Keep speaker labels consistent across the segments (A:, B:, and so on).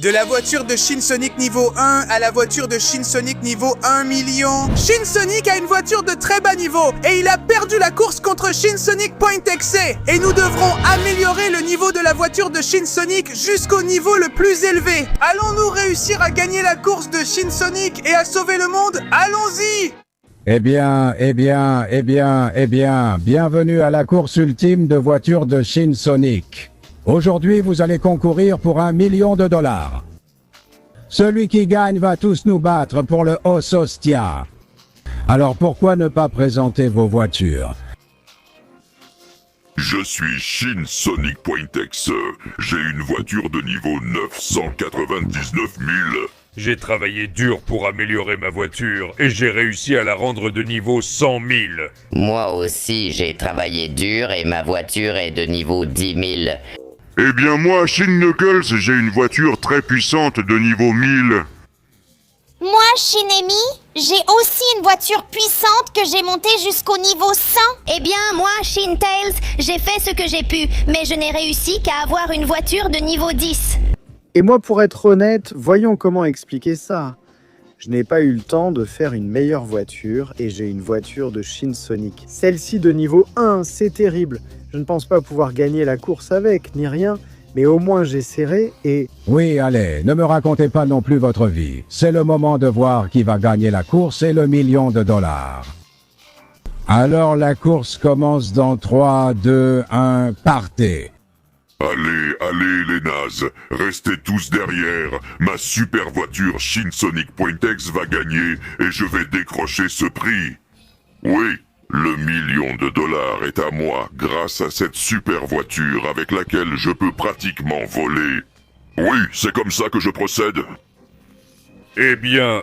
A: De la voiture de Shinsonic niveau 1 à la voiture de Shinsonic niveau 1 million. Shinsonic a une voiture de très bas niveau et il a perdu la course contre Shinsonic Point.exe. Et nous devrons améliorer le niveau de la voiture de Shinsonic jusqu'au niveau le plus élevé. Allons-nous réussir à gagner la course de Shinsonic et à sauver le monde? Allons-y!
B: Bienvenue à la course ultime de voitures de Shinsonic. Aujourd'hui, vous allez concourir pour $1 million. Celui qui gagne va tous nous battre pour le Osostia. Alors pourquoi ne pas présenter vos voitures?
C: Je suis Shinsonic Point.exe. J'ai une voiture de niveau 999 000.
D: J'ai travaillé dur pour améliorer ma voiture et j'ai réussi à la rendre de niveau 100 000.
E: Moi aussi, j'ai travaillé dur et ma voiture est de niveau 10 000.
C: Eh bien moi, Shin Knuckles, j'ai une voiture très puissante de niveau 1000.
F: Moi, Shinemi, j'ai aussi une voiture puissante que j'ai montée jusqu'au niveau 100.
G: Eh bien, moi, Shintails, j'ai fait ce que j'ai pu, mais je n'ai réussi qu'à avoir une voiture de niveau 10.
H: Et moi, pour être honnête, voyons comment expliquer ça. Je n'ai pas eu le temps de faire une meilleure voiture et j'ai une voiture de Shinsonic. Celle-ci de niveau 1, c'est terrible. Je ne pense pas pouvoir gagner la course avec, ni rien, mais au moins j'essaierai et...
B: Oui, allez, ne me racontez pas non plus votre vie. C'est le moment de voir qui va gagner la course et le $1 million. Alors la course commence dans 3, 2, 1, partez.
C: Allez les nazes, restez tous derrière. Ma super voiture Shinsonic Point.exe va gagner et je vais décrocher ce prix. Oui, le $1 million est à moi grâce à cette super voiture avec laquelle je peux pratiquement voler. Oui, c'est comme ça que je procède.
D: Eh bien,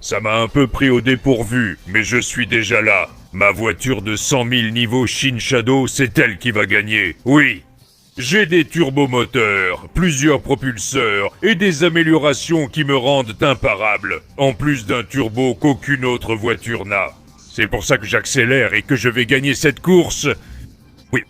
D: ça m'a un peu pris au dépourvu, mais je suis déjà là. Ma voiture de 100 000 niveau Shin Shadow, c'est elle qui va gagner, oui. J'ai des turbomoteurs, plusieurs propulseurs et des améliorations qui me rendent imparable, en plus d'un turbo qu'aucune autre voiture n'a. C'est pour ça que j'accélère et que je vais gagner cette course. Oui.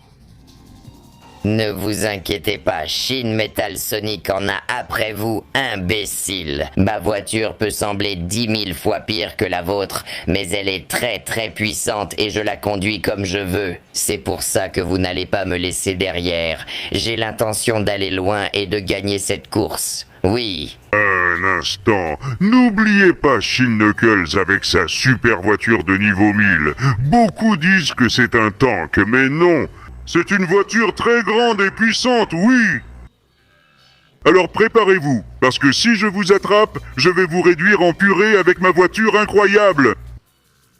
E: Ne vous inquiétez pas, Shin Metal Sonic en a après vous, imbécile. Ma voiture peut sembler 10 000 fois pire que la vôtre, mais elle est très très puissante et je la conduis comme je veux. C'est pour ça que vous n'allez pas me laisser derrière. J'ai l'intention d'aller loin et de gagner cette course. Oui.
C: Un instant, n'oubliez pas Shin Knuckles avec sa super voiture de niveau 1000. Beaucoup disent que c'est un tank, mais non. C'est une voiture très grande et puissante, oui. Alors préparez-vous, parce que si je vous attrape, je vais vous réduire en purée avec ma voiture incroyable.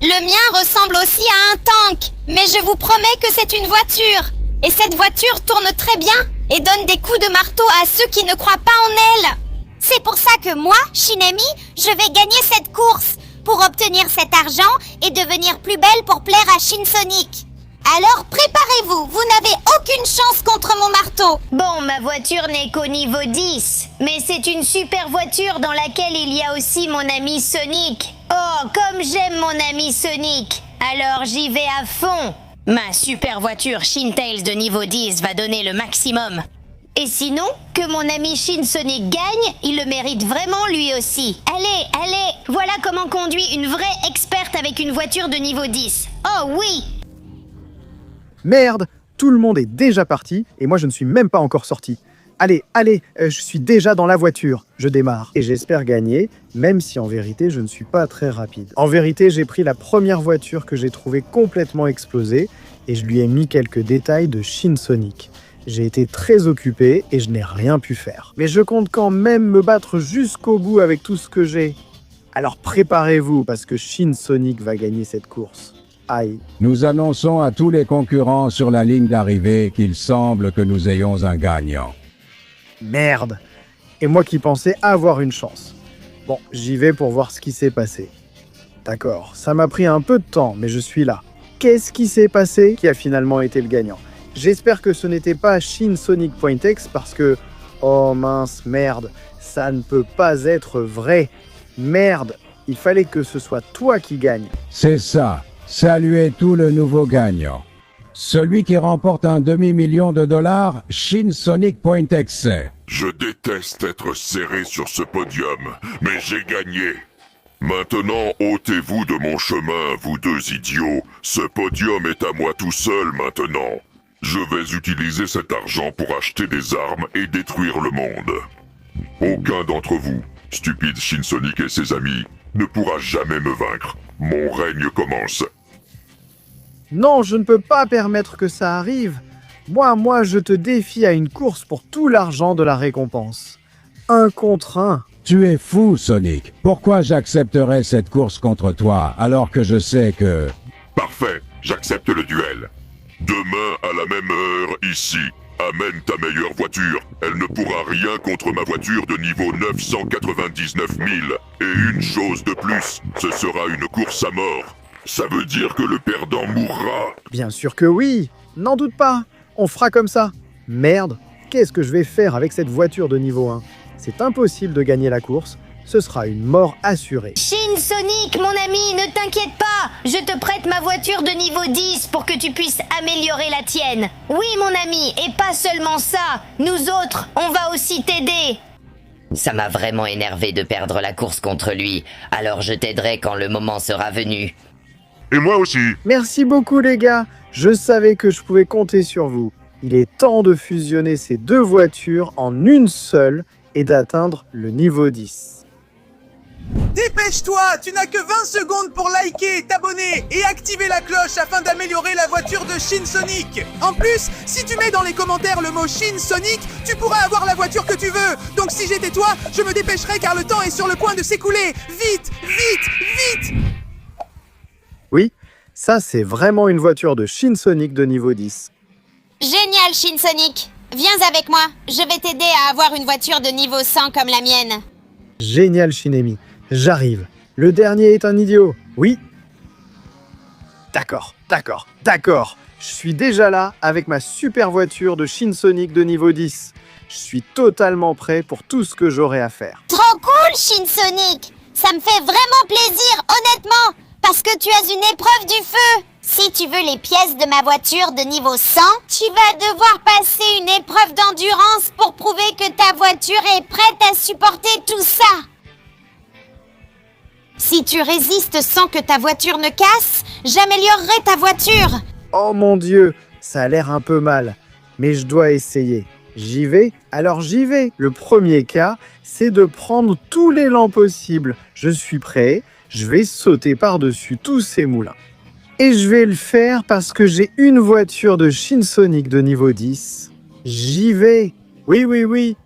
F: Le mien ressemble aussi à un tank, mais je vous promets que c'est une voiture. Et cette voiture tourne très bien et donne des coups de marteau à ceux qui ne croient pas en elle. C'est pour ça que moi, Shinemi, je vais gagner cette course, pour obtenir cet argent et devenir plus belle pour plaire à Shinsonic. Alors préparez-vous, vous n'avez aucune chance contre mon marteau.
G: Bon, ma voiture n'est qu'au niveau 10, mais c'est une super voiture dans laquelle il y a aussi mon ami Sonic. Oh, comme j'aime mon ami Sonic. Alors j'y vais à fond. Ma super voiture Shintails de niveau 10 va donner le maximum. Et sinon, que mon ami Shinsonic gagne, il le mérite vraiment lui aussi. Allez, voilà comment conduit une vraie experte avec une voiture de niveau 10. Oh oui!
H: Merde, tout le monde est déjà parti et moi je ne suis même pas encore sorti. Allez, je suis déjà dans la voiture. Je démarre et j'espère gagner, même si en vérité je ne suis pas très rapide. En vérité, j'ai pris la première voiture que j'ai trouvée complètement explosée et je lui ai mis quelques détails de Shinsonic. J'ai été très occupé et je n'ai rien pu faire. Mais je compte quand même me battre jusqu'au bout avec tout ce que j'ai. Alors préparez-vous parce que Shinsonic va gagner cette course. Aïe.
B: Nous annonçons à tous les concurrents sur la ligne d'arrivée qu'il semble que nous ayons un gagnant.
H: Merde. Et moi qui pensais avoir une chance. Bon, j'y vais pour voir ce qui s'est passé. D'accord, ça m'a pris un peu de temps, mais je suis là. Qu'est-ce qui s'est passé qui a finalement été le gagnant? J'espère que ce n'était pas Shinsonic Point.exe parce que... Oh mince, merde, ça ne peut pas être vrai. Merde, il fallait que ce soit toi qui gagne.
B: C'est ça. Saluez tout le nouveau gagnant. Celui qui remporte un $2 million, Shinsonic Point.exe.
C: Je déteste être serré sur ce podium, mais j'ai gagné. Maintenant, ôtez-vous de mon chemin, vous deux idiots. Ce podium est à moi tout seul maintenant. Je vais utiliser cet argent pour acheter des armes et détruire le monde. Aucun d'entre vous, stupide Shinsonic et ses amis, ne pourra jamais me vaincre. Mon règne commence.
H: Non, je ne peux pas permettre que ça arrive. Moi, je te défie à une course pour tout l'argent de la récompense. 1 contre 1.
B: Tu es fou, Sonic. Pourquoi j'accepterais cette course contre toi alors que je sais que...
C: Parfait, j'accepte le duel. Demain, à la même heure, ici, amène ta meilleure voiture. Elle ne pourra rien contre ma voiture de niveau 999 000. Et une chose de plus, ce sera une course à mort. Ça veut dire que le perdant mourra.
H: Bien sûr que oui. N'en doute pas. On fera comme ça. Merde, qu'est-ce que je vais faire avec cette voiture de niveau 1 ? C'est impossible de gagner la course. Ce sera une mort assurée.
G: Shinsonic, mon ami, ne t'inquiète pas. Je te prête ma voiture de niveau 10 pour que tu puisses améliorer la tienne. Oui, mon ami, et pas seulement ça. Nous autres, on va aussi t'aider.
E: Ça m'a vraiment énervé de perdre la course contre lui, alors je t'aiderai quand le moment sera venu.
C: Et moi aussi.
H: Merci beaucoup les gars. Je savais que je pouvais compter sur vous. Il est temps de fusionner ces deux voitures en une seule et d'atteindre le niveau 10.
A: Dépêche-toi, tu n'as que 20 secondes pour liker, t'abonner et activer la cloche afin d'améliorer la voiture de Shinsonic. En plus, si tu mets dans les commentaires le mot Shinsonic, tu pourras avoir la voiture que tu veux. Donc si j'étais toi, je me dépêcherais car le temps est sur le point de s'écouler. Vite, vite, vite!
H: Oui, ça c'est vraiment une voiture de Shinsonic de niveau 10.
F: Génial, Shinsonic. Viens avec moi, je vais t'aider à avoir une voiture de niveau 100 comme la mienne.
H: Génial Shinemi, j'arrive. Le dernier est un idiot, oui. D'accord. Je suis déjà là avec ma super voiture de Shinsonic de niveau 10. Je suis totalement prêt pour tout ce que j'aurai à faire.
F: Trop cool, Shinsonic. Ça me fait vraiment plaisir, honnêtement, parce que tu as une épreuve du feu. Si tu veux les pièces de ma voiture de niveau 100, tu vas devoir passer une épreuve d'endurance pour prouver que ta voiture est prête à supporter tout ça. Si tu résistes sans que ta voiture ne casse, j'améliorerai ta voiture.
H: Oh mon Dieu, ça a l'air un peu mal, mais je dois essayer. J'y vais? Alors j'y vais. Le premier cas, c'est de prendre tous les l'élan possible. Je suis prêt, je vais sauter par-dessus tous ces moulins. Et je vais le faire parce que j'ai une voiture de Shinsonic de niveau 10. J'y vais. Oui.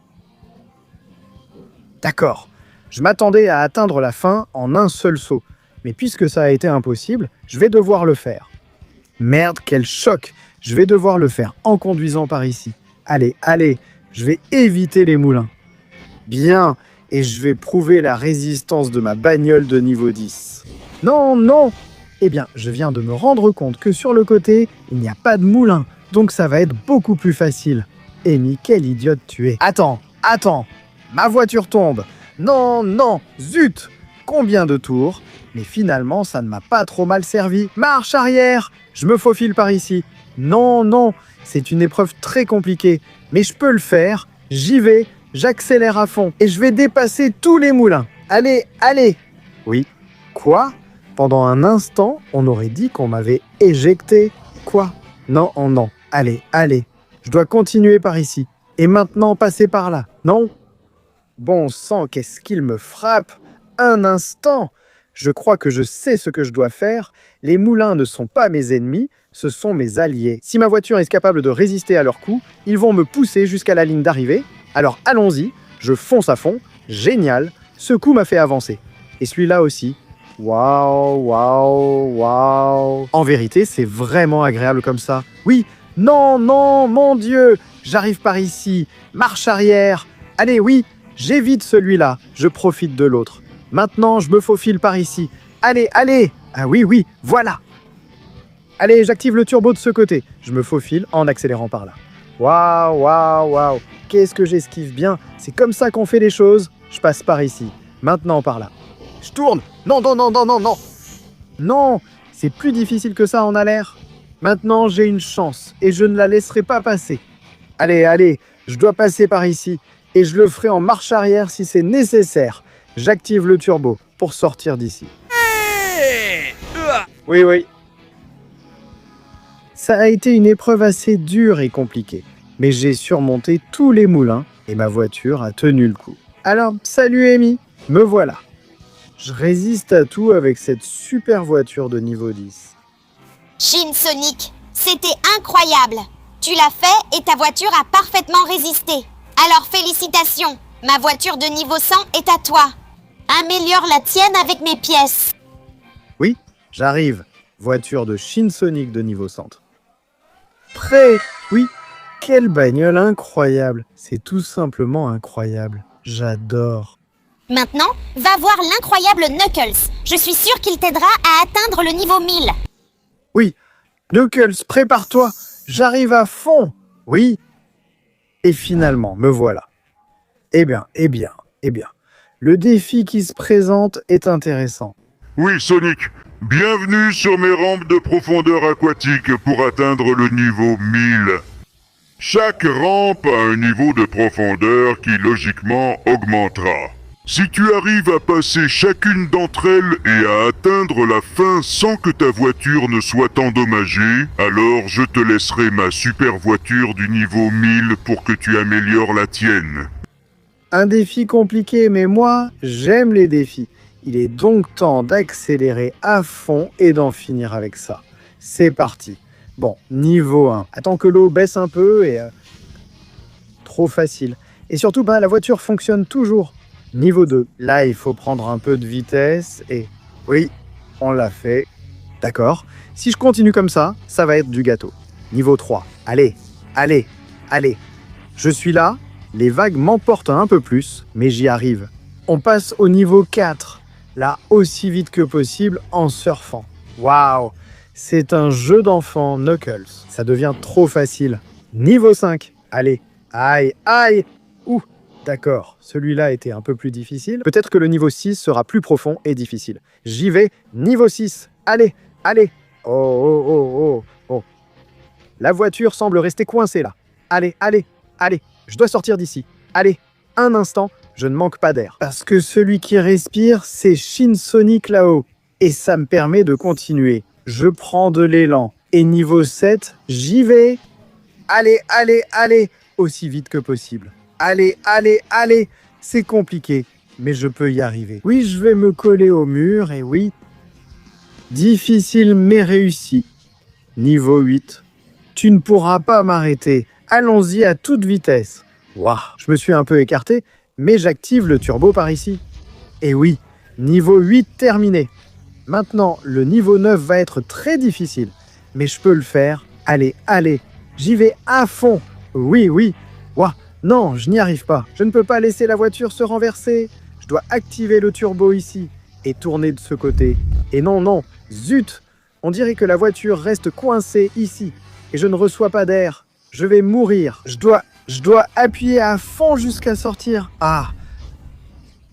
H: D'accord. Je m'attendais à atteindre la fin en un seul saut. Mais puisque ça a été impossible, je vais devoir le faire. Merde, quel choc! Je vais devoir le faire en conduisant par ici. Allez, je vais éviter les moulins. Bien, et je vais prouver la résistance de ma bagnole de niveau 10. Non! Eh bien, je viens de me rendre compte que sur le côté, il n'y a pas de moulin, donc ça va être beaucoup plus facile. Amy, quelle idiote tu es. Attends, ma voiture tombe. Non, zut! Combien de tours? Mais finalement, ça ne m'a pas trop mal servi. Marche arrière! Je me faufile par ici. Non, c'est une épreuve très compliquée, mais je peux le faire. J'y vais, j'accélère à fond, et je vais dépasser tous les moulins. Allez! Oui. Quoi? Pendant un instant, on aurait dit qu'on m'avait éjecté. Quoi? Non. Allez. Je dois continuer par ici. Et maintenant passer par là. Non? Bon sang, qu'est-ce qu'il me frappe? Un instant! Je crois que je sais ce que je dois faire. Les moulins ne sont pas mes ennemis, ce sont mes alliés. Si ma voiture est capable de résister à leurs coups, ils vont me pousser jusqu'à la ligne d'arrivée. Alors allons-y, je fonce à fond. Génial! Ce coup m'a fait avancer. Et celui-là aussi. Waouh. En vérité, c'est vraiment agréable comme ça. Oui, non, mon Dieu, j'arrive par ici. Marche arrière. Allez, oui, j'évite celui-là. Je profite de l'autre. Maintenant, je me faufile par ici. Allez. Ah oui, voilà. Allez, j'active le turbo de ce côté. Je me faufile en accélérant par là. Waouh. Qu'est-ce que j'esquive bien. C'est comme ça qu'on fait les choses. Je passe par ici. Maintenant par là. Je tourne. Non. Non, c'est plus difficile que ça en a l'air. Maintenant, j'ai une chance et je ne la laisserai pas passer. Allez, je dois passer par ici. Et je le ferai en marche arrière si c'est nécessaire. J'active le turbo pour sortir d'ici.
A: Hey!
H: Oui, oui. Ça a été une épreuve assez dure et compliquée. Mais j'ai surmonté tous les moulins et ma voiture a tenu le coup. Alors, salut Amy, me voilà. Je résiste à tout avec cette super voiture de niveau 10.
F: Shin Sonic, c'était incroyable. Tu l'as fait et ta voiture a parfaitement résisté. Alors félicitations, ma voiture de niveau 100 est à toi. Améliore la tienne avec mes pièces.
H: Oui, j'arrive. Voiture de Shin Sonic de niveau 100. Prêt? Oui. Quelle bagnole incroyable. C'est tout simplement incroyable. J'adore.
F: Maintenant, va voir l'incroyable Knuckles. Je suis sûre qu'il t'aidera à atteindre le niveau 1000.
H: Oui. Knuckles, prépare-toi. J'arrive à fond. Oui. Et finalement, me voilà. Eh bien. Le défi qui se présente est intéressant.
C: Oui, Sonic, bienvenue sur mes rampes de profondeur aquatique pour atteindre le niveau 1000. Chaque rampe a un niveau de profondeur qui logiquement augmentera. Si tu arrives à passer chacune d'entre elles et à atteindre la fin sans que ta voiture ne soit endommagée, alors je te laisserai ma super voiture du niveau 1000 pour que tu améliores la tienne.
H: Un défi compliqué, mais moi, j'aime les défis. Il est donc temps d'accélérer à fond et d'en finir avec ça. C'est parti. Bon, niveau 1. Attends que l'eau baisse un peu et... Trop facile. Et surtout, la voiture fonctionne toujours. Niveau 2. Là, il faut prendre un peu de vitesse et... Oui, on l'a fait. D'accord. Si je continue comme ça, ça va être du gâteau. Niveau 3. Allez. Je suis là. Les vagues m'emportent un peu plus, mais j'y arrive. On passe au niveau 4. Là, aussi vite que possible en surfant. Waouh! C'est un jeu d'enfant, Knuckles. Ça devient trop facile. Niveau 5. Allez. Aïe. Ouh. D'accord, celui-là était un peu plus difficile. Peut-être que le niveau 6 sera plus profond et difficile. J'y vais. Niveau 6. Allez. Oh. La voiture semble rester coincée là. Allez. Je dois sortir d'ici. Allez, un instant, je ne manque pas d'air. Parce que celui qui respire, c'est Shin Sonic là-haut. Et ça me permet de continuer. Je prends de l'élan. Et niveau 7, j'y vais. Allez. Aussi vite que possible. Allez. C'est compliqué, mais je peux y arriver. Oui, je vais me coller au mur, et oui. Difficile, mais réussi. Niveau 8. Tu ne pourras pas m'arrêter. Allons-y à toute vitesse. Waouh, je me suis un peu écarté, mais j'active le turbo par ici. Et oui, niveau 8 terminé. Maintenant, le niveau 9 va être très difficile, mais je peux le faire. Allez, j'y vais à fond. Oui. Waouh, non, je n'y arrive pas. Je ne peux pas laisser la voiture se renverser. Je dois activer le turbo ici et tourner de ce côté. Et non, zut! On dirait que la voiture reste coincée ici et je ne reçois pas d'air. Je vais mourir. Je dois appuyer à fond jusqu'à sortir. Ah!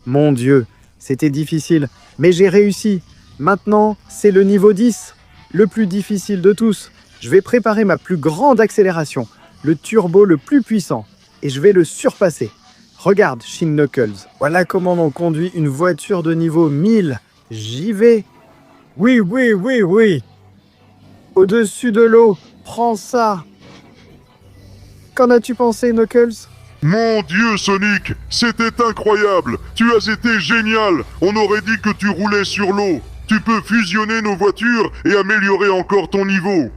H: Mon Dieu, c'était difficile, mais j'ai réussi. Maintenant, c'est le niveau 10, le plus difficile de tous. Je vais préparer ma plus grande accélération, le turbo le plus puissant, et je vais le surpasser. Regarde, Shin Knuckles, voilà comment on conduit une voiture de niveau 1000. J'y vais. Oui. Au-dessus de l'eau, prends ça. Qu'en as-tu pensé, Knuckles?
C: Mon Dieu, Sonic, c'était incroyable. Tu as été génial. On aurait dit que tu roulais sur l'eau. Tu peux fusionner nos voitures et améliorer encore ton niveau.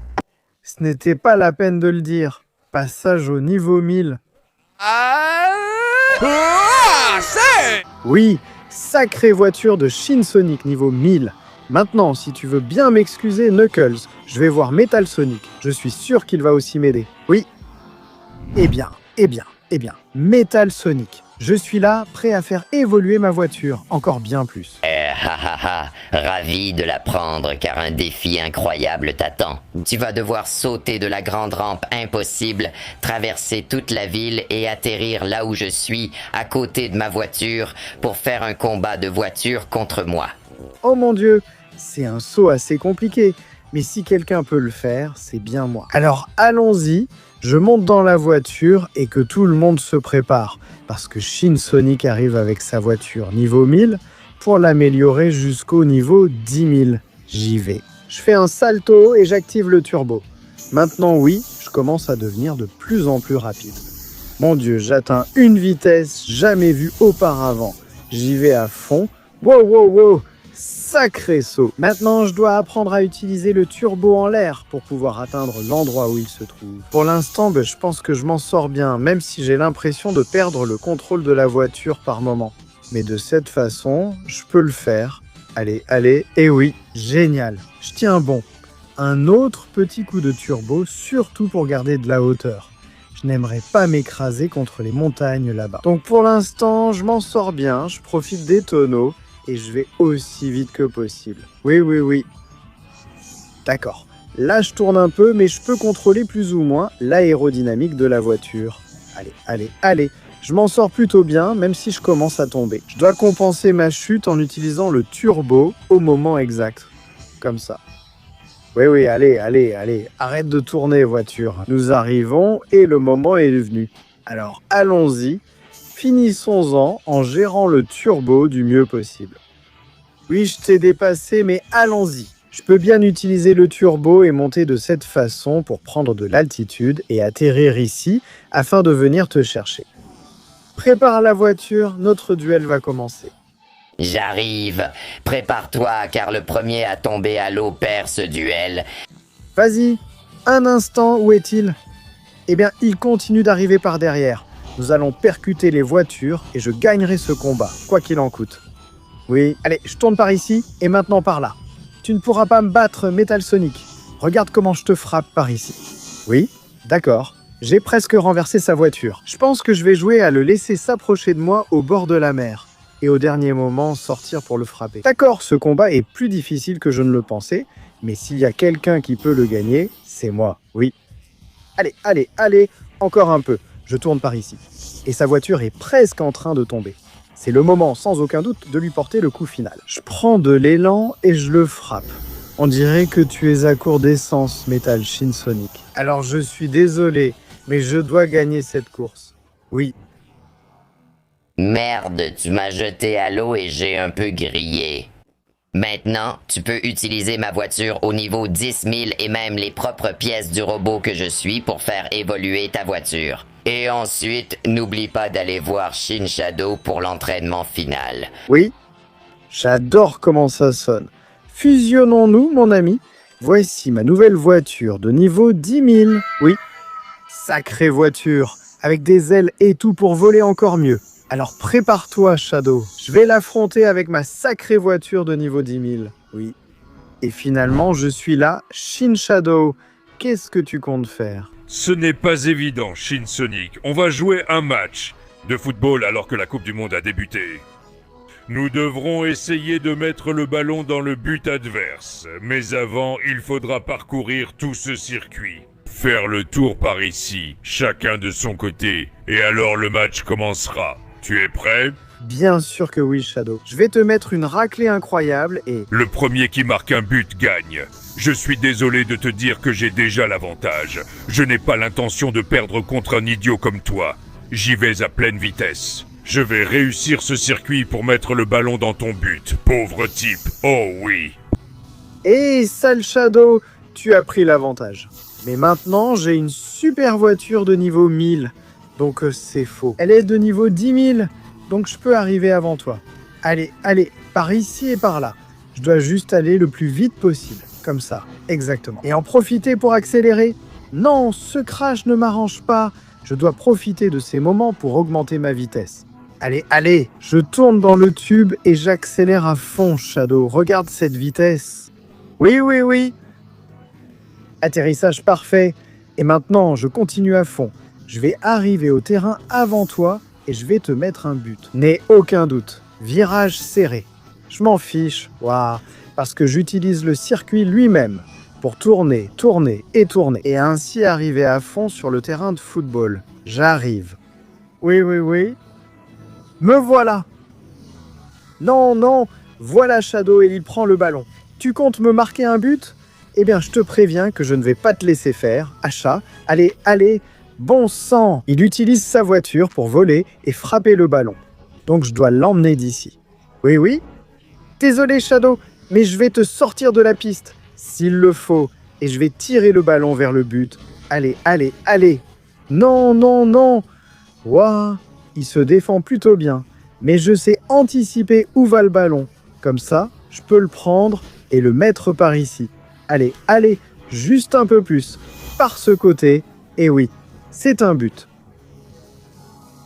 H: Ce n'était pas la peine de le dire. Passage au niveau 1000.
A: C'est...
H: Oui, sacrée voiture de Shin Sonic niveau 1000. Maintenant, si tu veux bien m'excuser, Knuckles, je vais voir Metal Sonic. Je suis sûr qu'il va aussi m'aider. Oui. Eh bien. Metal Sonic. Je suis là, prêt à faire évoluer ma voiture, encore bien plus.
E: Ravi de l'apprendre car un défi incroyable t'attend. Tu vas devoir sauter de la grande rampe impossible, traverser toute la ville et atterrir là où je suis, à côté de ma voiture, pour faire un combat de voiture contre moi.
H: Oh mon Dieu, c'est un saut assez compliqué. Mais si quelqu'un peut le faire, c'est bien moi. Alors allons-y, je monte dans la voiture et que tout le monde se prépare. Parce que Shin Sonic arrive avec sa voiture niveau 1000 pour l'améliorer jusqu'au niveau 10 000. J'y vais. Je fais un salto et j'active le turbo. Maintenant oui, je commence à devenir de plus en plus rapide. Mon Dieu, j'atteins une vitesse jamais vue auparavant. J'y vais à fond. Wow, wow, wow! Sacré saut! Maintenant, je dois apprendre à utiliser le turbo en l'air pour pouvoir atteindre l'endroit où il se trouve. Pour l'instant, je pense que je m'en sors bien, même si j'ai l'impression de perdre le contrôle de la voiture par moment. Mais de cette façon, je peux le faire. Allez, allez, et oui, génial! Je tiens bon. Un autre petit coup de turbo, surtout pour garder de la hauteur. Je n'aimerais pas m'écraser contre les montagnes là-bas. Donc pour l'instant, je m'en sors bien, je profite des tonneaux et je vais aussi vite que possible. Oui, oui, oui. D'accord. Là, je tourne un peu, mais je peux contrôler plus ou moins l'aérodynamique de la voiture. Allez, allez, allez. Je m'en sors plutôt bien, même si je commence à tomber. Je dois compenser ma chute en utilisant le turbo au moment exact. Comme ça. Oui, oui, allez, allez, allez. Arrête de tourner, voiture. Nous arrivons et le moment est venu. Alors, allons-y. Finissons-en en gérant le turbo du mieux possible. Oui, je t'ai dépassé, mais allons-y. Je peux bien utiliser le turbo et monter de cette façon pour prendre de l'altitude et atterrir ici afin de venir te chercher. Prépare la voiture, notre duel va commencer.
E: J'arrive. Prépare-toi, car le premier à tomber à l'eau perd ce duel.
H: Vas-y, un instant, où est-il? Eh bien, il continue d'arriver par derrière. Nous allons percuter les voitures et je gagnerai ce combat, quoi qu'il en coûte. Oui, allez, je tourne par ici et maintenant par là. Tu ne pourras pas me battre, Metal Sonic. Regarde comment je te frappe par ici. Oui, d'accord. J'ai presque renversé sa voiture. Je pense que je vais jouer à le laisser s'approcher de moi au bord de la mer. Et au dernier moment, sortir pour le frapper. D'accord, ce combat est plus difficile que je ne le pensais, mais s'il y a quelqu'un qui peut le gagner, c'est moi, oui. Allez, allez, allez, encore un peu. Je tourne par ici. Et sa voiture est presque en train de tomber. C'est le moment, sans aucun doute, de lui porter le coup final. Je prends de l'élan et je le frappe. On dirait que tu es à court d'essence, Metal Shin Sonic. Alors je suis désolé, mais je dois gagner cette course. Oui.
E: Merde, tu m'as jeté à l'eau et j'ai un peu grillé. Maintenant, tu peux utiliser ma voiture au niveau 10 000 et même les propres pièces du robot que je suis pour faire évoluer ta voiture. Et ensuite, n'oublie pas d'aller voir Shin Shadow pour l'entraînement final.
H: Oui, j'adore comment ça sonne. Fusionnons-nous, mon ami. Voici ma nouvelle voiture de niveau 10 000. Oui, sacrée voiture, avec des ailes et tout pour voler encore mieux. Alors prépare-toi, Shadow. Je vais l'affronter avec ma sacrée voiture de niveau 10 000. Oui. Et finalement, je suis là, Shin Shadow. Qu'est-ce que tu comptes faire?
D: Ce n'est pas évident, Shin Sonic. On va jouer un match de football alors que la Coupe du Monde a débuté. Nous devrons essayer de mettre le ballon dans le but adverse. Mais avant, il faudra parcourir tout ce circuit. Faire le tour par ici, chacun de son côté. Et alors le match commencera. Tu es prêt?
H: Bien sûr que oui, Shadow. Je vais te mettre une raclée incroyable et...
D: Le premier qui marque un but gagne. Je suis désolé de te dire que j'ai déjà l'avantage. Je n'ai pas l'intention de perdre contre un idiot comme toi. J'y vais à pleine vitesse. Je vais réussir ce circuit pour mettre le ballon dans ton but, pauvre type. Oh oui.
H: Hé, sale Shadow, tu as pris l'avantage. Mais maintenant, j'ai une super voiture de niveau 1000. Donc c'est faux. Elle est de niveau 10 000. Donc je peux arriver avant toi. Allez, allez, par ici et par là. Je dois juste aller le plus vite possible. Comme ça, exactement. Et en profiter pour accélérer. Non, ce crash ne m'arrange pas. Je dois profiter de ces moments pour augmenter ma vitesse. Allez, allez, je tourne dans le tube et j'accélère à fond, Shadow. Regarde cette vitesse. Oui, oui, oui. Atterrissage parfait. Et maintenant, je continue à fond. Je vais arriver au terrain avant toi et je vais te mettre un but. N'aie aucun doute. Virage serré. Je m'en fiche. Waouh. Parce que j'utilise le circuit lui-même pour tourner, tourner et tourner. Et ainsi arriver à fond sur le terrain de football. J'arrive. Oui, oui, oui. Me voilà. Non, non. Voilà Shadow et il prend le ballon. Tu comptes me marquer un but? Eh bien, je te préviens que je ne vais pas te laisser faire. Achat, allez, allez, bon sang! Il utilise sa voiture pour voler et frapper le ballon. Donc je dois l'emmener d'ici. Oui, oui. Désolé, Shadow, mais je vais te sortir de la piste, s'il le faut, et je vais tirer le ballon vers le but. Allez, allez, allez! Non, non, non! Ouah, il se défend plutôt bien, mais je sais anticiper où va le ballon. Comme ça, je peux le prendre et le mettre par ici. Allez, allez, juste un peu plus, par ce côté, et oui, c'est un but.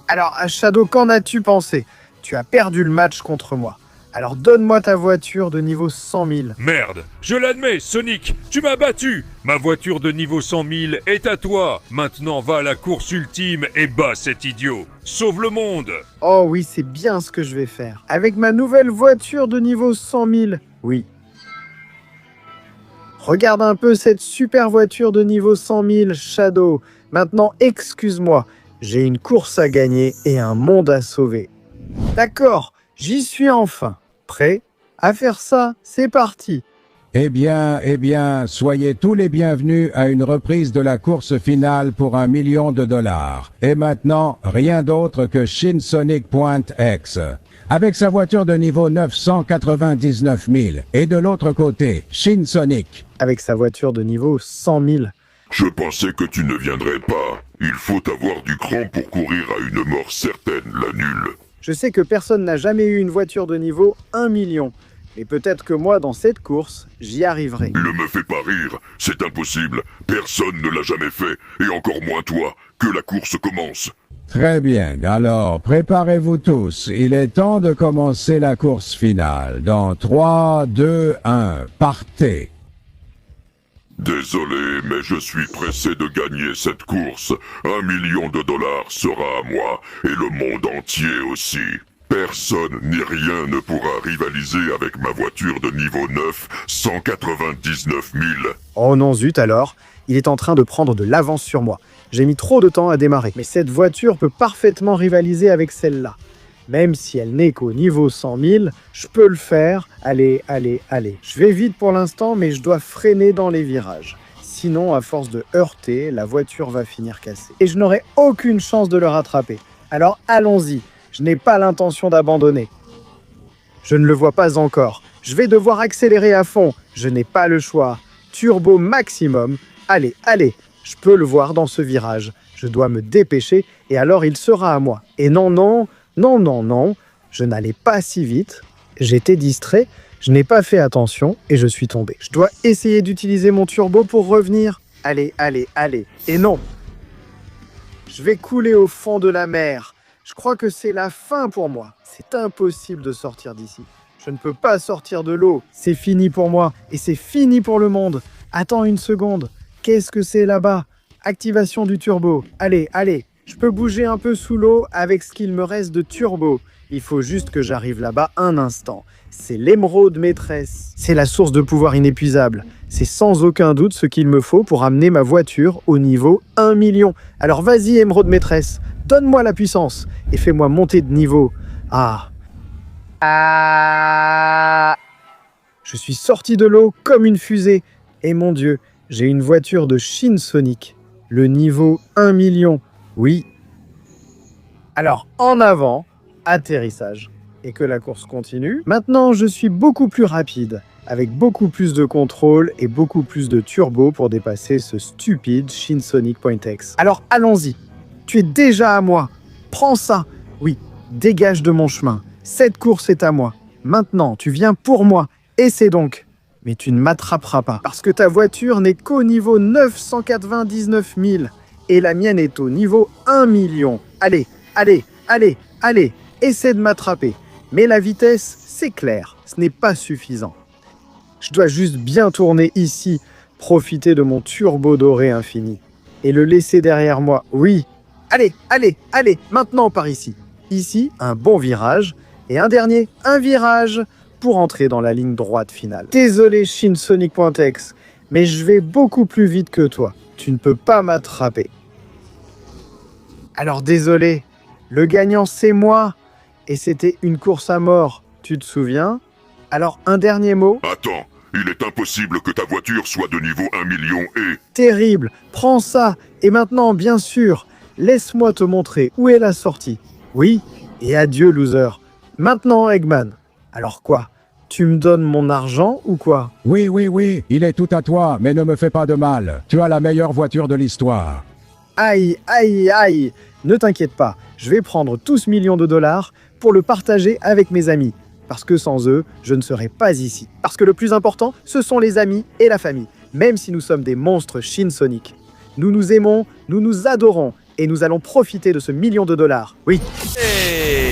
H: Alors, Shadow, qu'en as-tu pensé? Tu as perdu le match contre moi. Alors donne-moi ta voiture de niveau 100 000.
D: Merde, je l'admets, Sonic, tu m'as battu. Ma voiture de niveau 100 000 est à toi. Maintenant, va à la course ultime et bats cet idiot. Sauve le monde.
H: Oh oui, c'est bien ce que je vais faire. Avec ma nouvelle voiture de niveau 100 000. Oui. Regarde un peu cette super voiture de niveau 100 000, Shadow. Maintenant, excuse-moi, j'ai une course à gagner et un monde à sauver. D'accord, j'y suis enfin. Prêt à faire ça? C'est parti.
B: Eh bien, soyez tous les bienvenus à une reprise de la course finale pour $1 million. Et maintenant, rien d'autre que ShinSonic.X. Avec sa voiture de niveau 999 000. Et de l'autre côté, ShinSonic.
H: Avec sa voiture de niveau 100 000.
C: Je pensais que tu ne viendrais pas. Il faut avoir du cran pour courir à une mort certaine, la nulle.
H: Je sais que personne n'a jamais eu une voiture de niveau 1 million. Mais peut-être que moi, dans cette course, j'y arriverai.
C: Ne me fais pas rire, c'est impossible. Personne ne l'a jamais fait, et encore moins toi. Que la course commence.
B: Très bien, alors préparez-vous tous. Il est temps de commencer la course finale. Dans 3, 2, 1, partez.
C: Désolé, mais je suis pressé de gagner cette course. $1 million sera à moi, et le monde entier aussi. Personne ni rien ne pourra rivaliser avec ma voiture de niveau 9, 199 000.
H: Oh non, zut alors. Il est en train de prendre de l'avance sur moi. J'ai mis trop de temps à démarrer. Mais cette voiture peut parfaitement rivaliser avec celle-là. Même si elle n'est qu'au niveau 100 000, je peux le faire. Allez, allez, allez. Je vais vite pour l'instant, mais je dois freiner dans les virages. Sinon, à force de heurter, la voiture va finir cassée. Et je n'aurai aucune chance de le rattraper. Alors allons-y. Je n'ai pas l'intention d'abandonner. Je ne le vois pas encore. Je vais devoir accélérer à fond. Je n'ai pas le choix. Turbo maximum. Allez, allez. Je peux le voir dans ce virage. Je dois me dépêcher et alors il sera à moi. Et non, non, non, non, non. Je n'allais pas si vite. J'étais distrait. Je n'ai pas fait attention et je suis tombé. Je dois essayer d'utiliser mon turbo pour revenir. Allez, allez, allez. Et non. Je vais couler au fond de la mer. Je crois que c'est la fin pour moi. C'est impossible de sortir d'ici. Je ne peux pas sortir de l'eau. C'est fini pour moi et c'est fini pour le monde. Attends une seconde. Qu'est-ce que c'est là-bas? Activation du turbo. Allez, allez. Je peux bouger un peu sous l'eau avec ce qu'il me reste de turbo. Il faut juste que j'arrive là-bas un instant. C'est l'émeraude maîtresse. C'est la source de pouvoir inépuisable. C'est sans aucun doute ce qu'il me faut pour amener ma voiture au niveau 1 million. Alors vas-y, émeraude maîtresse. Donne-moi la puissance et fais-moi monter de niveau. Je suis sorti de l'eau comme une fusée. Et mon Dieu, j'ai une voiture de ShinSonic. Le niveau 1 million. Oui. Alors, en avant, atterrissage. Et que la course continue. Maintenant, je suis beaucoup plus rapide, avec beaucoup plus de contrôle et beaucoup plus de turbo pour dépasser ce stupide ShinSonic.X. Alors, allons-y. Tu es déjà à moi. Prends ça. Oui, dégage de mon chemin. Cette course est à moi. Maintenant, tu viens pour moi. Essaie donc. Mais tu ne m'attraperas pas. Parce que ta voiture n'est qu'au niveau 999 000. Et la mienne est au niveau 1 million. Allez, allez, allez, allez. Essaie de m'attraper. Mais la vitesse, c'est clair. Ce n'est pas suffisant. Je dois juste bien tourner ici. Profiter de mon turbo doré infini. Et le laisser derrière moi. Oui. Allez, allez, allez, maintenant par ici. Ici, un bon virage. Et un dernier, un virage, pour entrer dans la ligne droite finale. Désolé, ShinSonic.X, mais je vais beaucoup plus vite que toi. Tu ne peux pas m'attraper. Alors désolé, le gagnant c'est moi. Et c'était une course à mort, tu te souviens? Alors un dernier mot.
C: Attends, Il est impossible que ta voiture soit de niveau 1 million et...
H: Terrible, prends ça. Et maintenant, bien sûr, laisse-moi te montrer où est la sortie. Oui, et adieu, loser. Maintenant, Eggman. Alors quoi? Tu me donnes mon argent ou quoi?
B: Oui, oui, oui, il est tout à toi, mais ne me fais pas de mal. Tu as la meilleure voiture de l'histoire.
H: Aïe, aïe, aïe. Ne t'inquiète pas, je vais prendre tout ce million de dollars pour le partager avec mes amis. Parce que sans eux, je ne serais pas ici. Parce que le plus important, ce sont les amis et la famille. Même si nous sommes des monstres Shinsonic. Nous nous aimons, nous nous adorons, et nous allons profiter de ce million de dollars. Oui.
A: Hey